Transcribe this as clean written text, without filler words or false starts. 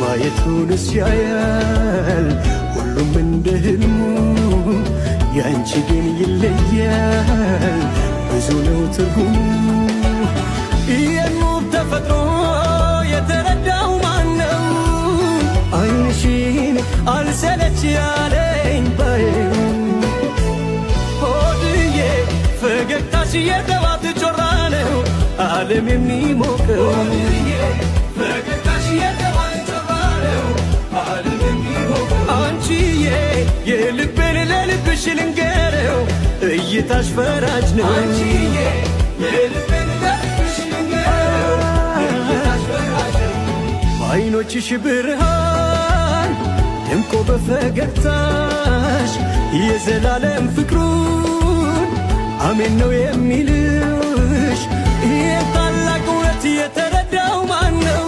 ማየቱንስ ያያል ሁሉም እንደ ህልሙ ያንቺ ግን ይለያል ብዙ ነው ትርጉሙ የኑብ ተፈጥሮ የተረዳው ማነው አይንሽን አልሰለች ያለኝ ባይ ሆድዬ ፈገግታሽ የጠዋት ጮራ ነው ዓለም የሚሞቀው ፈገግታሽ የጠዋት ጮራ ነው ዓለም የሚሞቀው አንቺዬ የልቤን ለልብሽ ልንገረው እይታሽ ፈራጅ ነው አንቺዬ የልቤን ለልብሽ ልንገረው እይታሽ ፈራጅ ነው አይኖችሽ ብርሃን ደምቆ በፈገግታሽ የዘላለም ፍቅሩን አሜን ነው የሚልሽ ይህን ታላቅ እውነት የተረዳው ማነው